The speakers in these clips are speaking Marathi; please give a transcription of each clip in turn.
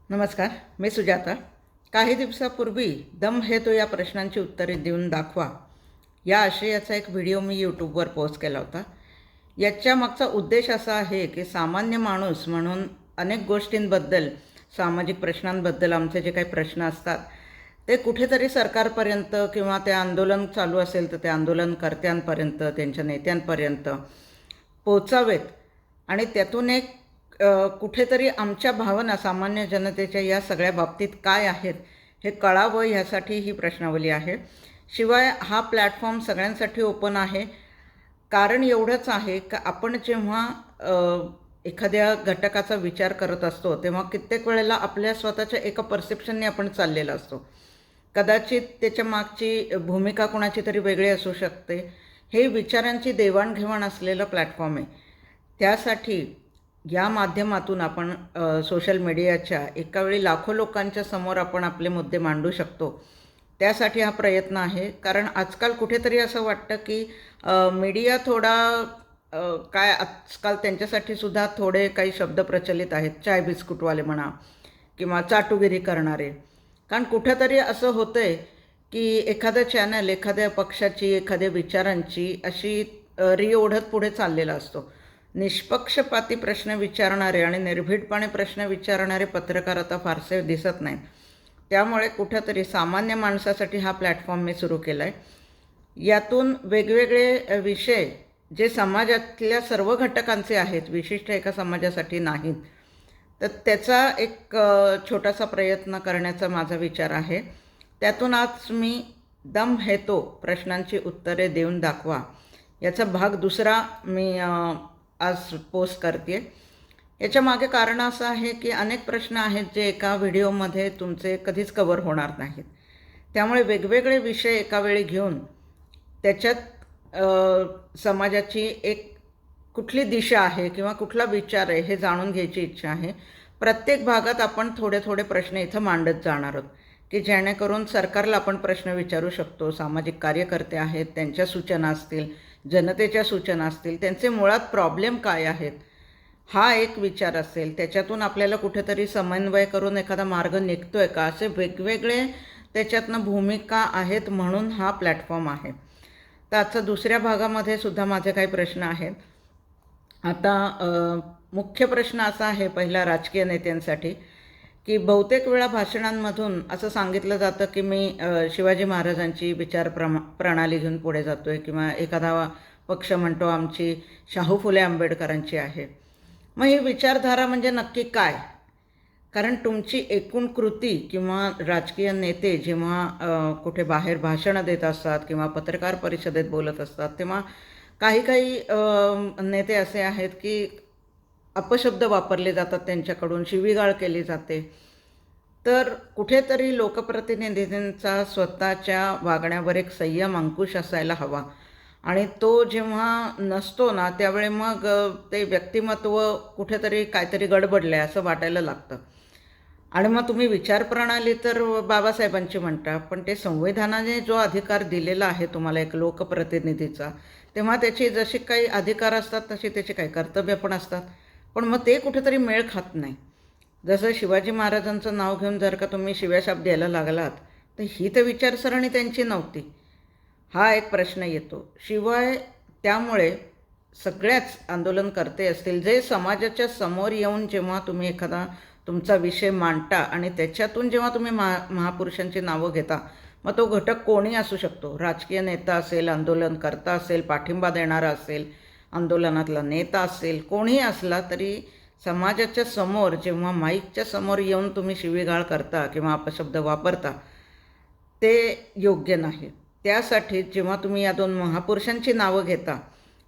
नमस्कार, मी सुजाता. काही दिवसापूर्वी दम है तो या प्रश्नांची उत्तरे देऊन दाखवा या आशयाचा एक व्हिडिओ मी यूट्यूबवर पोस्ट केला होता. याच्या मागचा उद्देश असा आहे की सामान्य माणूस म्हणून अनेक गोष्टींबद्दल, सामाजिक प्रश्नांबद्दल आमचे जे काही प्रश्न असतात ते कुठेतरी सरकारपर्यंत किंवा ते आंदोलन चालू असेल तर त्या आंदोलनकर्त्यांपर्यंत, त्यांच्या नेत्यांपर्यंत पोचावेत आणि त्यातून एक कुठेतरी आमच्या भावना सामान्य जनतेच्या या सगळ्या बाबतीत काय आहेत हे कळावं ह्यासाठी ही प्रश्नावली आहे. शिवाय हा प्लॅटफॉर्म सगळ्यांसाठी ओपन आहे. कारण एवढंच आहे का आपण जेव्हा एखाद्या घटकाचा विचार करत असतो तेव्हा कित्येक वेळेला आपल्या स्वतःच्या एका परसेप्शनने आपण चाललेला असतो. कदाचित त्याच्या मागची भूमिका कोणाची तरी वेगळी असू शकते. हे विचारांची देवाणघेवाण असलेलं प्लॅटफॉर्म आहे. त्यासाठी या माध्यमातून आपण सोशल मीडियाच्या एकावेळी लाखो लोकांच्या समोर आपण आपले मुद्दे मांडू शकतो. त्यासाठी हा प्रयत्न आहे. कारण आजकाल कुठेतरी असं वाटतं की मीडिया थोडा काय आजकाल त्यांच्यासाठी सुद्धा थोडे काही शब्द प्रचलित आहेत. चाय बिस्कुटवाले म्हणा किंवा चाटुगिरी करणारे. कारण कुठेतरी असं होतं आहे की एखादं चॅनल एखाद्या पक्षाची, एखाद्या विचारांची अशी ओढत पुढे चाललेला असतो. निष्पक्षपाती प्रश्न विचारणारे आणि निर्भीडपणे प्रश्न विचारणारे पत्रकार आता फारसे दिसत नाहीत. त्यामुळे कुठंतरी सामान्य माणसासाठी हा प्लॅटफॉर्म मी सुरू केला आहे. यातून वेगवेगळे विषय जे समाजातल्या सर्व घटकांचे आहेत, विशिष्ट एका समाजासाठी नाहीत, तर त्याचा एक छोटासा प्रयत्न करण्याचा माझा विचार आहे. त्यातून आज मी दम है तो प्रश्नांची उत्तरे देऊन दाखवा याचा भाग दुसरा मी आज पोस्ट करते आहे. याच्या मागे कारण असं आहे की अनेक प्रश्न आहेत जे एका व्हिडिओमध्ये तुमचे कधीच कवर होणार नाहीत. त्यामुळे वेगवेगळे विषय एका वेळी घेऊन त्याच्यात समाजाची एक कुठली दिशा आहे किंवा कुठला विचार आहे हे जाणून घ्यायची इच्छा आहे. प्रत्येक भागात आपण थोडे थोडे प्रश्न इथं मांडत जाणार आहोत की जेणेकरून सरकारला आपण प्रश्न विचारू शकतो. सामाजिक कार्यकर्ते आहेत, त्यांच्या सूचना असतील, जनतेच्या सूचना असतील, त्यांचे मुळात प्रॉब्लेम काय आहेत हा एक विचार असेल. त्याच्यातून आपल्याला कुठेतरी समन्वय करून एखादा मार्ग निघतो आहे का, असे वेगवेगळे त्याच्यातनं भूमिका आहेत. म्हणून हा प्लॅटफॉर्म आहे. तर आजच्या दुसऱ्या भागामध्ये सुद्धा माझे काही प्रश्न आहेत. आता मुख्य प्रश्न असा आहे पहिला राजकीय नेत्यांसाठी की बहुतेक वेळा भाषणांमधून असं सांगितलं जातं की मी शिवाजी महाराजांची प्रणाली घेऊन पुढे जातो आहे किंवा एखादा पक्ष म्हणतो आमची शाहू फुले आंबेडकरांची आहे. मग ही विचारधारा म्हणजे नक्की काय? कारण तुमची एकूण कृती किंवा राजकीय नेते जेव्हा कुठे बाहेर भाषणं देत असतात किंवा पत्रकार परिषदेत बोलत असतात तेव्हा काही नेते असे आहेत की अपशब्द वापरले जातात, त्यांच्याकडून शिवीगाळ केली जाते. तर कुठेतरी लोकप्रतिनिधींचा स्वतःच्या वागण्यावर एक संयम अंकुश असायला हवा आणि तो जेव्हा नसतो ना त्यावेळी मग ते व्यक्तिमत्व कुठेतरी काहीतरी गडबडलं आहे असं वाटायला लागतं. आणि मग तुम्ही विचारप्रणाली तर बाबासाहेबांची म्हणता, पण ते संविधानाने जो अधिकार दिलेला आहे तुम्हाला एक लोकप्रतिनिधीचा, तेव्हा त्याची जशी काही अधिकार असतात तशी त्याची काही कर्तव्य पण असतात. पण मग ते कुठेतरी मेळ खात नाही. जसं शिवाजी महाराजांचं नाव घेऊन जर का तुम्ही शिव्याशाप द्यायला लागलात तर ही तर विचारसरणी त्यांची नव्हती. हा एक प्रश्न येतो. शिवाय त्यामुळे सगळ्याच आंदोलनकर्ते असतील जे समाजाच्या समोर येऊन जेव्हा तुम्ही एखादा तुमचा विषय मांडता आणि त्याच्यातून जेव्हा तुम्ही महापुरुषांची नावं घेता, मग तो घटक कोणी असू शकतो. राजकीय नेता असेल, आंदोलनकर्ता असेल, पाठिंबा देणारा असेल, आंदोलनातला नेता असेल, कोणीही असला तरी समाजाच्या समोर जेव्हा माईकच्या समोर येऊन तुम्ही शिवीगाळ करता किंवा अपशब्द वापरता ते योग्य नाही. त्यासाठी जेव्हा तुम्ही या दोन महापुरुषांची नावं घेता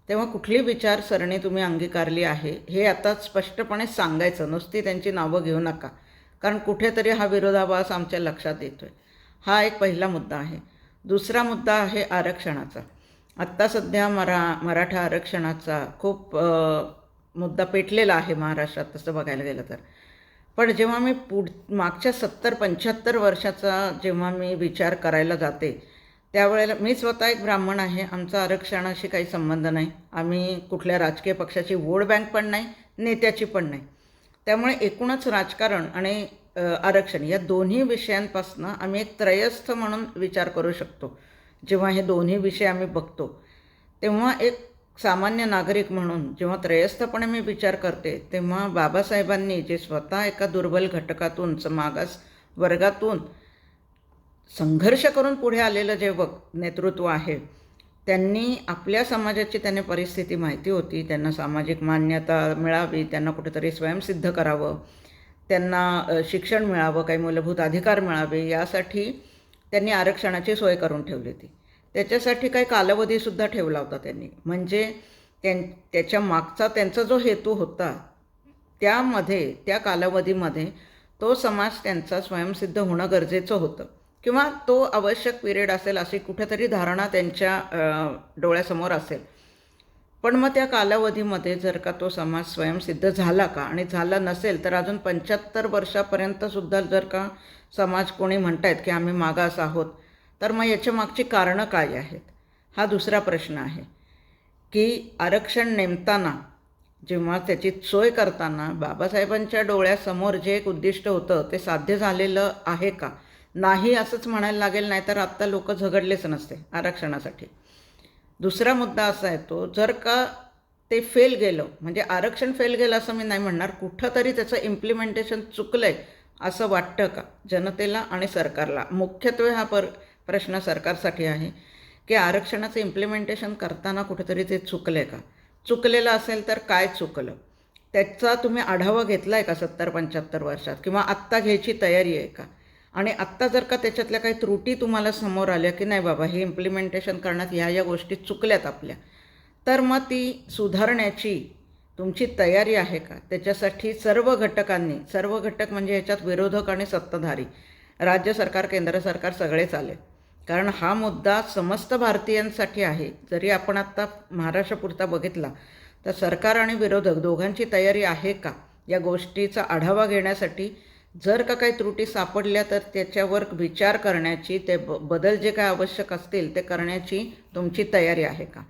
तेव्हा कुठली विचारसरणी तुम्ही अंगीकारली आहे हे आता स्पष्टपणे सांगायचं. नुसती त्यांची नावं घेऊ नका, कारण कुठेतरी हा विरोधाभास आमच्या लक्षात येतो आहे. हा एक पहिला मुद्दा आहे. दुसरा मुद्दा आहे आरक्षणाचा. आत्ता सध्या मराठा आरक्षणाचा खूप मुद्दा पेटलेला आहे महाराष्ट्रात तसं बघायला गेलं तर. पण जेव्हा मी मागच्या 70-75 वर्षाचा जेव्हा मी विचार करायला जाते त्यावेळेला मी स्वतः एक ब्राह्मण आहे. आमचा आरक्षणाशी काही संबंध नाही. आम्ही कुठल्या राजकीय पक्षाची वोट बँक पण नाही, नेत्याची पण नाही. त्यामुळे एकूणच राजकारण आणि आरक्षण या दोन्ही विषयांपासून आम्ही एक त्रयस्थ म्हणून विचार करू शकतो. जेव्हा हे दोन्ही विषय आम्ही बघतो तेव्हा एक सामान्य नागरिक म्हणून जेव्हा त्रयस्थपणे मी विचार करते तेव्हा बाबासाहेबांनी जे स्वतः एका दुर्बल घटकातून मागास वर्गातून संघर्ष करून पुढे आलेलं जे नेतृत्व आहे, त्यांनी आपल्या समाजाची त्यांना परिस्थिती माहिती होती, त्यांना सामाजिक मान्यता मिळावी, त्यांना कुठेतरी स्वयंसिद्ध करावं, त्यांना शिक्षण मिळावं, काही मूलभूत अधिकार मिळावे, यासाठी त्यांनी आरक्षणाची सोय करून ठेवली होती. त्याच्यासाठी काही कालावधीसुद्धा ठेवला होता त्यांनी. म्हणजे त्याच्या मागचा त्यांचा जो हेतू होता त्यामध्ये, त्या कालावधीमध्ये तो समाज त्यांचा स्वयंसिद्ध होणं गरजेचं होतं किंवा तो आवश्यक पिरियड असेल अशी कुठेतरी धारणा त्यांच्या डोळ्यासमोर असेल. पण मग त्या कालावधीमध्ये जर का तो समाज स्वयंसिद्ध झाला का, आणि झाला नसेल तर अजून 75 वर्षापर्यंतसुद्धा जर का समाज कोणी म्हणतायत की आम्ही मागास आहोत, तर मग याच्या मागची कारणं काय आहेत हा दुसरा प्रश्न आहे. की आरक्षण नेमताना जेव्हा त्याची सोय करताना बाबासाहेबांच्या डोळ्यासमोर जे एक उद्दिष्ट होतं ते साध्य झालेलं आहे का, नाही असंच म्हणायला लागेल, नाही तर आत्ता लोक झगडलेच नसते आरक्षणासाठी. दुसरा मुद्दा असा येतो, जर का ते फेल गेलं, म्हणजे आरक्षण फेल गेलं असं मी नाही म्हणणार, कुठंतरी त्याचं इम्प्लिमेंटेशन चुकलं आहे असं वाटतं का जनतेला आणि सरकारला? मुख्यत्वे हा प्रश्न सरकारसाठी आहे की आरक्षणाचं इम्प्लिमेंटेशन करताना कुठेतरी ते चुकलं आहे का? चुकलेलं असेल तर काय चुकलं, त्याचा तुम्ही आढावा घेतला आहे का 70-75 वर्षात, किंवा आत्ता घ्यायची तयारी आहे का? आणि आत्ता जर का त्याच्यातल्या काही त्रुटी तुम्हाला समोर आल्या की नाही बाबा हे इम्प्लिमेंटेशन करण्यात ह्या गोष्टी चुकल्यात आपल्या, तर मग ती सुधारण्याची तुमची तयारी आहे का? त्याच्यासाठी सर्व घटकांनी, सर्व घटक म्हणजे ह्याच्यात विरोधक आणि सत्ताधारी, राज्य सरकार, केंद्र सरकार सगळेच आले, कारण हा मुद्दा समस्त भारतीयांसाठी आहे. जरी आपण आत्ता महाराष्ट्रापुरता बघितला तर सरकार आणि विरोधक दोघांची तयारी आहे का या गोष्टीचा आढावा घेण्यासाठी? जर का काही त्रुटी सापडल्या तर त्याच्यावर विचार करण्याची, ते बदल जे काय आवश्यक असतील ते करण्याची तुमची तयारी आहे का?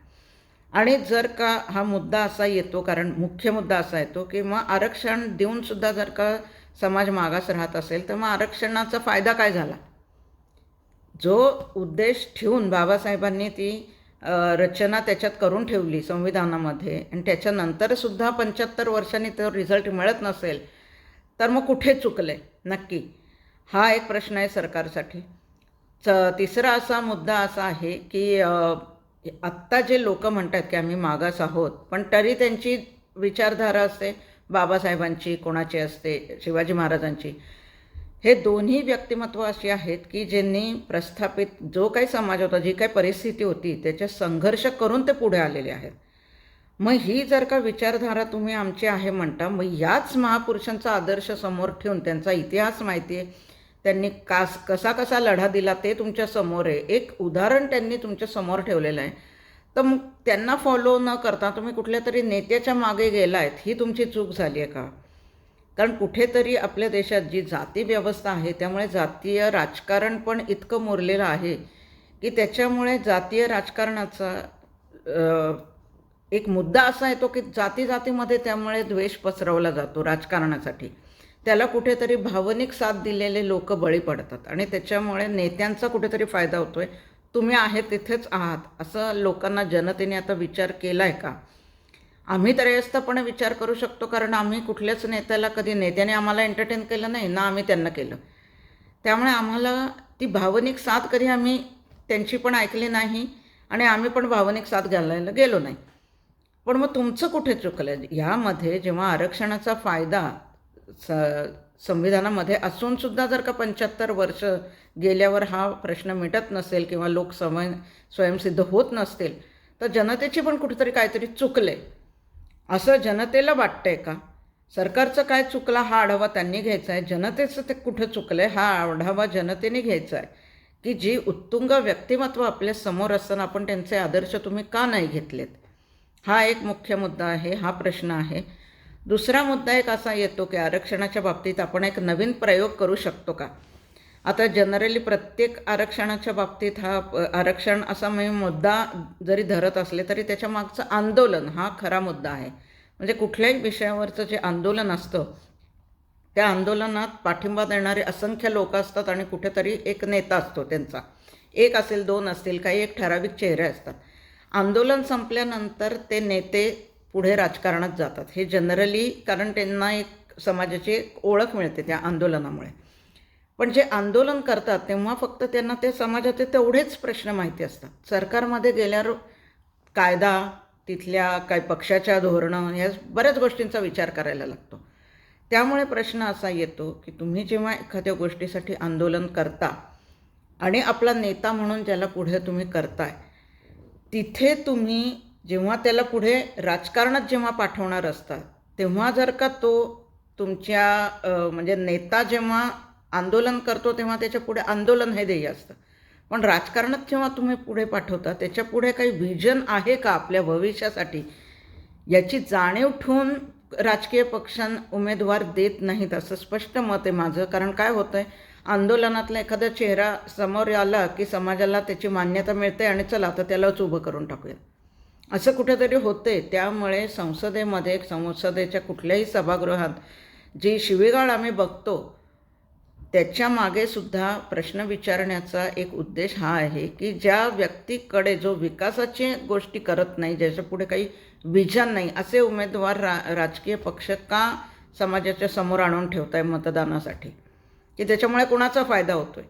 आणि जर का हा मुद्दा असा येतो, कारण मुख्य मुद्दा असा येतो की मग आरक्षण देऊनसुद्धा जर का समाज मागास राहत असेल तर मग आरक्षणाचा फायदा काय झाला? जो उद्देश ठेवून बाबासाहेबांनी ती रचना त्याच्यात करून ठेवली संविधानामध्ये, आणि त्याच्यानंतरसुद्धा 75 वर्षांनी तो रिझल्ट मिळत नसेल तर मग कुठे चुकले नक्की? हा एक प्रश्न आहे सरकारसाठी. तिसरा असा मुद्दा असा आहे की आत्ता जे लोक म्हणतात की आम्ही मागास आहोत, पण तरी त्यांची विचारधारा असते बाबासाहेबांची, कोणाची असते शिवाजी महाराजांची. हे दोन्ही व्यक्तिमत्व अशी आहेत की ज्यांनी प्रस्थापित जो काही समाज होता, जी काही परिस्थिती होती त्याच्या संघर्ष करून ते पुढे आलेले आहेत. मग ही जर का विचारधारा तुम्ही आमची आहे म्हणता, मग याच महापुरुषांचा आदर्श समोर ठेवून, त्यांचा इतिहास माहिती आहे, त्यांनी कसा कसा लढा दिला ते तुमच्या समोर आहे, एक उदाहरण त्यांनी तुमच्या समोर ठेवलेलं आहे, तर मग त्यांना फॉलो न करता तुम्ही कुठल्या तरी नेत्याच्या मागे गेलायत, ही तुमची चूक झाली आहे का? कारण कुठेतरी आपल्या देशात जी जाती व्यवस्था आहे त्यामुळे जातीय राजकारण पण इतकं मुरलेलं आहे की त्याच्यामुळे जातीय राजकारणाचा एक मुद्दा असा येतो की जातीमध्ये त्यामुळे द्वेष पसरवला जातो राजकारणासाठी. त्याला कुठेतरी भावनिक साथ दिलेले लोक बळी पडतात आणि त्याच्यामुळे नेत्यांचा कुठेतरी फायदा होतो आहे. तुम्ही आहे तिथेच आहात असं लोकांना, जनतेने आता विचार केला आहे का? आम्ही त्रयस्थपणे विचार करू शकतो, कारण आम्ही कुठल्याच नेत्याला कधी, नेत्याने आम्हाला एंटरटेन केलं नाही ना आम्ही त्यांना केलं. त्यामुळे आम्हाला ती भावनिक साथ कधी आम्ही त्यांची पण ऐकली नाही आणि आम्ही पण भावनिक साथ घालायला गेलो नाही. पण मग तुमचं कुठे चुकलं ह्यामध्ये? जेव्हा आरक्षणाचा फायदा संविधानामध्ये असूनसुद्धा जर का 75 वर्ष गेल्यावर हा प्रश्न मिटत नसेल किंवा लोक स्वयंसिद्ध होत नसतील, तर जनतेची पण कुठेतरी काहीतरी चुकले असं जनतेला वाटतंय का? सरकारचं काय चुकला हा आढावा त्यांनी घ्यायचा आहे, जनतेचं ते कुठं चुकलं आहे हा आढावा जनतेने घ्यायचा आहे. की जी उत्तुंग व्यक्तिमत्व आपल्या समोर असताना आपण त्यांचे आदर्श तुम्ही का नाही घेतलेत, हा एक मुख्य मुद्दा आहे, हा प्रश्न आहे. दुसरा मुद्दा एक असा येतो की आरक्षणाच्या बाबतीत आपण एक नवीन प्रयोग करू शकतो का? आता जनरली प्रत्येक आरक्षणाच्या बाबतीत हा आरक्षण असा मुद्दा जरी धरत असले तरी त्याच्या मागचं आंदोलन हा खरा मुद्दा आहे. म्हणजे कुठल्याही विषयावरचं जे आंदोलन असतं त्या आंदोलनात पाठिंबा देणारे असंख्य लोक असतात आणि कुठेतरी एक नेता असतो त्यांचा. एक असेल, दोन असतील, काही एक ठराविक चेहरे असतात. आंदोलन संपल्यानंतर ते नेते पुढे राजकारणात जातात. हे जनरली कारण त्यांना एक समाजाची एक ओळख मिळते त्या आंदोलनामुळे. पण जे आंदोलन करतात तेव्हा फक्त त्यांना त्या समाजाचे तेवढेच प्रश्न माहिती असतात. सरकारमध्ये गेल्यावर कायदा, तिथल्या काही पक्षाच्या धोरणं, ह्या बऱ्याच गोष्टींचा विचार करायला लागतो. त्यामुळे प्रश्न असा येतो की तुम्ही जेव्हा एखाद्या गोष्टीसाठी आंदोलन करता आणि आपला नेता म्हणून ज्याला पुढे तुम्ही करताय, तिथे तुम्ही जेव्हा त्याला पुढे राजकारणात जेव्हा पाठवणार असता, तेव्हा जर का तो तुमच्या म्हणजे नेता जेव्हा आंदोलन करतो तेव्हा त्याच्या पुढे आंदोलन हे ध्येय असतं. पण राजकारणात जेव्हा तुम्ही पुढे पाठवता त्याच्या पुढे काही व्हिजन आहे का आपल्या भविष्यासाठी, याची जाणीव ठेवून राजकीय पक्षांना उमेदवार देत नाहीत असं स्पष्ट मत आहे माझं. कारण काय होतं आहे, आंदोलनातला एखादा चेहरा समोर आला की समाजाला त्याची मान्यता मिळते आणि चला आता त्यालाच उभं करून टाकूया असं कुठेतरी होते. त्यामुळे संसदेमध्ये, संसदेच्या कुठल्याही सभागृहात जी शिवीगाळ आम्ही बघतो त्याच्या मागे सुद्धा प्रश्न विचारण्याचा एक उद्देश हा आहे की ज्या व्यक्तीकडे जो विकासाची गोष्टी करत नाही, ज्याच्या पुढे काही विजन नाही, असे उमेदवार राजकीय पक्ष का समाजाच्या समोर आणून ठेवत आहे मतदानासाठी, की त्याच्यामुळे कोणाचा फायदा होतो आहे?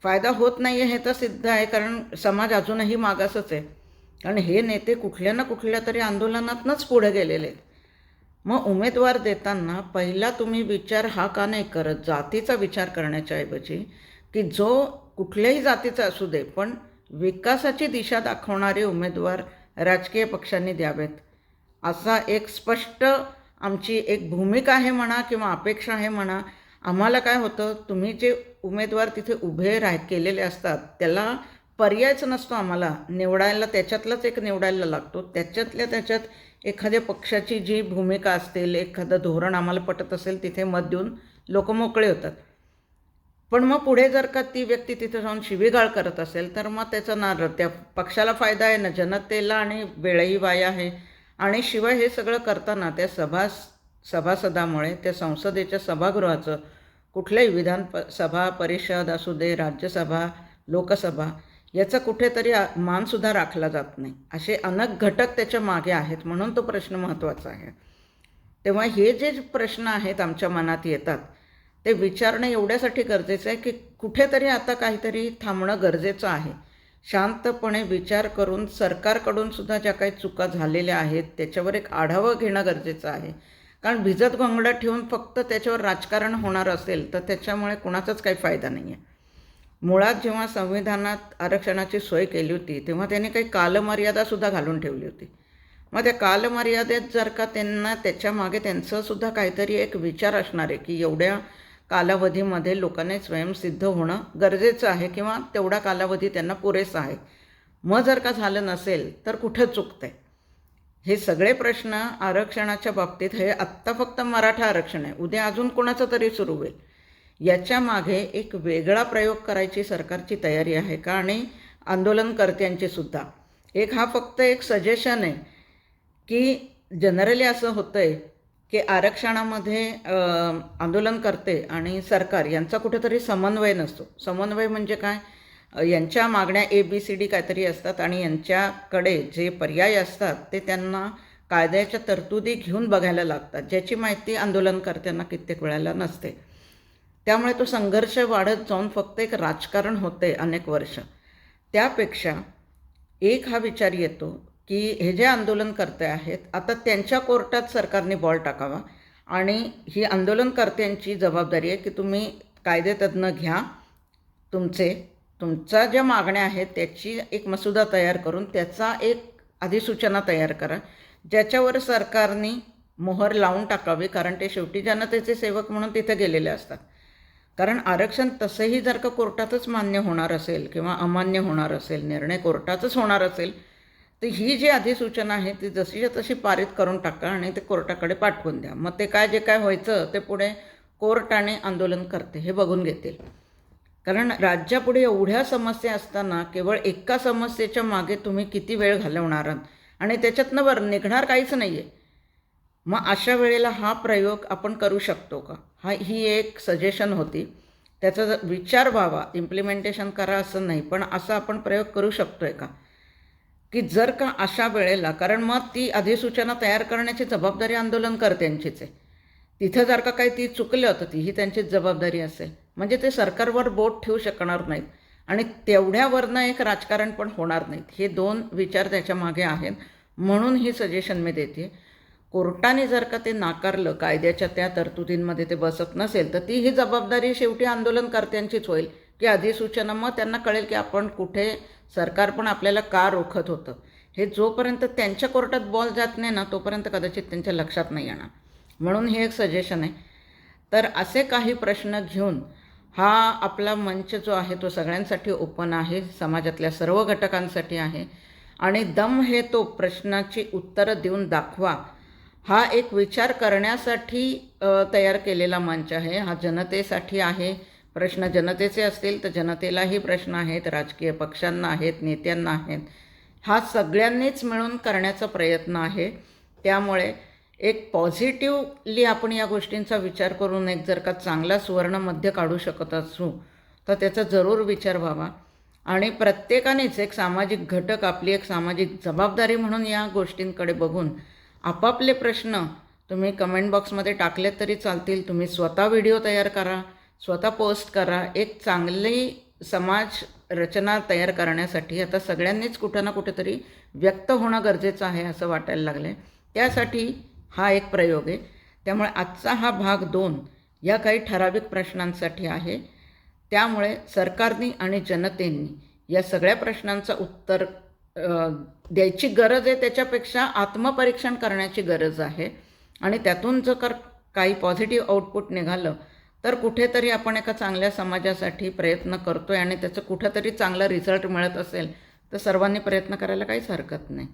फायदा होत नाही आहे हे तर सिद्ध आहे, कारण समाज अजूनही मागासच आहे. कारण हे नेते कुठल्या ना कुठल्या तरी आंदोलनातनंच पुढे गेलेले आहेत. मग उमेदवार देताना पहिला तुम्ही विचार हा का नाही करत, जातीचा विचार करण्याच्या ऐवजी, की जो कुठल्याही जातीचा असू दे पण विकासाची दिशा दाखवणारे उमेदवार राजकीय पक्षांनी द्यावेत, असा एक स्पष्ट आमची एक भूमिका आहे म्हणा किंवा अपेक्षा आहे म्हणा. आम्हाला काय होतं, तुम्ही जे उमेदवार तिथे उभे केलेले असतात त्याला पर्यायच नसतो आम्हाला निवडायला, त्याच्यातलाच एक निवडायला लागतो. त्याच्यात एखाद्या पक्षाची जी भूमिका असेल, एखादं धोरण आम्हाला पटत असेल, तिथे मत देऊन लोक मोकळे होतात. पण मग पुढे जर का ती व्यक्ती तिथे जाऊन शिवीगाळ करत असेल तर मग त्याचा त्या पक्षाला फायदा आहे ना, जनतेला, आणि वेळही वाया आहे. आणि शिवाय हे सगळं करताना त्या सभासदामुळे त्या संसदेच्या सभागृहाचं कुठल्याही सभा परिषद असू दे, राज्यसभा, लोकसभा, याचा कुठेतरी मानसुद्धा राखला जात नाही. असे अनेक घटक त्याच्या मागे आहेत, म्हणून तो प्रश्न महत्त्वाचा आहे. तेव्हा हे जे प्रश्न आहेत आमच्या मनात येतात ते विचारणं एवढ्यासाठी गरजेचं आहे की कुठेतरी आता काहीतरी थांबणं गरजेचं आहे. शांतपणे विचार करून सरकारकडून सुद्धा ज्या काही चुका झालेल्या आहेत त्याच्यावर एक आढावा घेणं गरजेचं आहे. कारण भिजत घोंगडा ठेवून फक्त त्याच्यावर राजकारण होणार असेल तर त्याच्यामुळे कुणाचाच काही फायदा नाही आहे. मुळात जेव्हा संविधानात आरक्षणाची सोय केली होती तेव्हा त्यांनी काही कालमर्यादासुद्धा घालून ठेवली होती. मग त्या कालमर्यादेत जर का त्यांना त्याच्यामागे त्यांचंसुद्धा काहीतरी एक विचार असणार आहे की एवढ्या कालावधीमध्ये लोकांनी स्वयंसिद्ध होणं गरजेचं आहे किंवा तेवढा कालावधी त्यांना पुरेसा आहे. मग जर का झालं नसेल तर कुठं चुकतं आहे? हे सगळे प्रश्न आरक्षणाच्या बाबतीत, हे आत्ता फक्त मराठा आरक्षण आहे, उद्या अजून कोणाचं तरी सुरू होईल. याच्या मागे एक वेगळा प्रयोग करायची सरकारची तयारी आहे का? आणि आंदोलनकर्त्यांची सुद्धा हा फक्त एक सजेशन आहे की जनरली असं होतं आहे की आरक्षणामध्ये आंदोलनकर्ते आणि सरकार यांचा कुठेतरी समन्वय नसतो. समन्वय म्हणजे काय? यांच्या मागण्या ABCD काहीतरी असतात आणि यांच्याकडे जे पर्याय असतात ते त्यांना कायद्याच्या तरतुदी घेऊन बघायला लागतात, ज्याची माहिती आंदोलनकर्त्यांना कित्येक वेळेला नसते. त्यामुळे तो संघर्ष वाढत जाऊन फक्त एक राजकारण होते अनेक वर्ष. त्यापेक्षा एक हा विचार येतो की हे जे आंदोलनकर्ते आहेत आता त्यांच्या कोर्टात सरकारने बॉल टाकावा आणि ही आंदोलनकर्त्यांची जबाबदारी आहे की तुम्ही कायदेतज्ञ घ्या, तुमच्या ज्या मागण्या आहेत त्याची एक मसुदा तयार करून त्याचा एक अधिसूचना तयार करा, ज्याच्यावर सरकारने मोहर लावून टाकावी. कारण ते शेवटी जनतेचे सेवक म्हणून तिथे गेलेले असतात. कारण आरक्षण तसंही जर का कोर्टातच मान्य होणार असेल किंवा अमान्य होणार असेल, निर्णय कोर्टातच होणार असेल, तर ही जी अधिसूचना आहे ती जशीच्या तशी पारित करून टाका आणि ते कोर्टाकडे पाठवून द्या. मग ते जे काय व्हायचं ते पुढे कोर्ट आणि आंदोलनकर्ते हे बघून घेतील. कारण राज्यापुढे एवढ्या समस्या असताना केवळ एका समस्येच्या मागे तुम्ही किती वेळ घालवणार आणि त्याच्यातनं निघणार काहीच नाही आहे. मग अशा वेळेला हा प्रयोग आपण करू शकतो का? ही एक सजेशन होती. त्याचा विचार व्हावा, इम्प्लिमेंटेशन करा असं नाही, पण असा आपण प्रयोग करू शकतोय का, की जर का अशा वेळेला, कारण मग ती अधिसूचना तयार करण्याची जबाबदारी आंदोलनकर्त्यांचीच आहे. तिथं जर का काही ती चुकलं तर तीही त्यांचीच जबाबदारी असेल. म्हणजे ते सरकारवर बोट ठेवू शकणार नाहीत आणि तेवढ्यावरनं एक राजकारण पण होणार नाहीत. हे दोन विचार त्याच्या मागे आहेत. म्हणून ही सजेशन मी देते. कोर्टाने जर का ते नाकारलं, कायद्याच्या त्या तरतुदींमध्ये ते बसत नसेल, तर ती ही जबाबदारी शेवटी आंदोलनकर्त्यांचीच होईल, की अधिसूचना मग त्यांना कळेल की आपण कुठे, सरकार पण आपल्याला का रोखत होतं. हे जोपर्यंत त्यांच्या कोर्टात बॉल जात नाही ना, तोपर्यंत कदाचित त्यांच्या लक्षात नाही येणार. म्हणून हे एक सजेशन आहे. तर असे काही प्रश्न घेऊन हा आपला मंच जो आहे तो सगळ्यांसाठी ओपन आहे, समाजातल्या सर्व घटकांसाठी आहे. आणि दम हे तो प्रश्नाची उत्तरं देऊन दाखवा हा एक विचार करण्यासाठी तयार केलेला मंच आहे. हा जनतेसाठी आहे. प्रश्न जनतेचे असतील तर जनतेलाही प्रश्न आहेत, राजकीय पक्षांना आहेत, नेत्यांना आहेत. हा सगळ्यांनीच मिळून करण्याचा प्रयत्न आहे. त्यामुळे एक पॉझिटिव्हली आपण या गोष्टींचा विचार करून एक जर का चांगला सुवर्णमध्य काढू शकत असू तर त्याचा जरूर विचार व्हावा. आणि प्रत्येकानेच एक सामाजिक घटक, आपली एक सामाजिक जबाबदारी म्हणून या गोष्टींकडे बघून आपापले प्रश्न तुम्ही कमेंट बॉक्समध्ये टाकलेत तरी चालतील. तुम्ही स्वतः व्हिडिओ तयार करा, स्वतः पोस्ट करा. एक चांगली समाज रचना तयार करण्यासाठी आता सगळ्यांनीच कुठं ना कुठेतरी व्यक्त होणं गरजेचं आहे असं वाटायला लागलं आहे. त्यासाठी हा एक प्रयोग आहे. त्यामुळे आजचा हा भाग 2 या काही ठराविक प्रश्नांसाठी आहे. त्यामुळे सरकारने आणि जनतेने या सगळ्या प्रश्नांचं उत्तर द्यायची गरज आहे. त्याच्यापेक्षा आत्मपरीक्षण करण्याची गरज आहे. आणि त्यातून जर काही पॉझिटिव्ह आउटपुट निघालं तर कुठेतरी आपण एका चांगल्या समाजासाठी प्रयत्न करतोय आणि त्याचं कुठेतरी चांगला रिझल्ट मिळत असेल तर सर्वांनी प्रयत्न करायला काहीच हरकत नाही.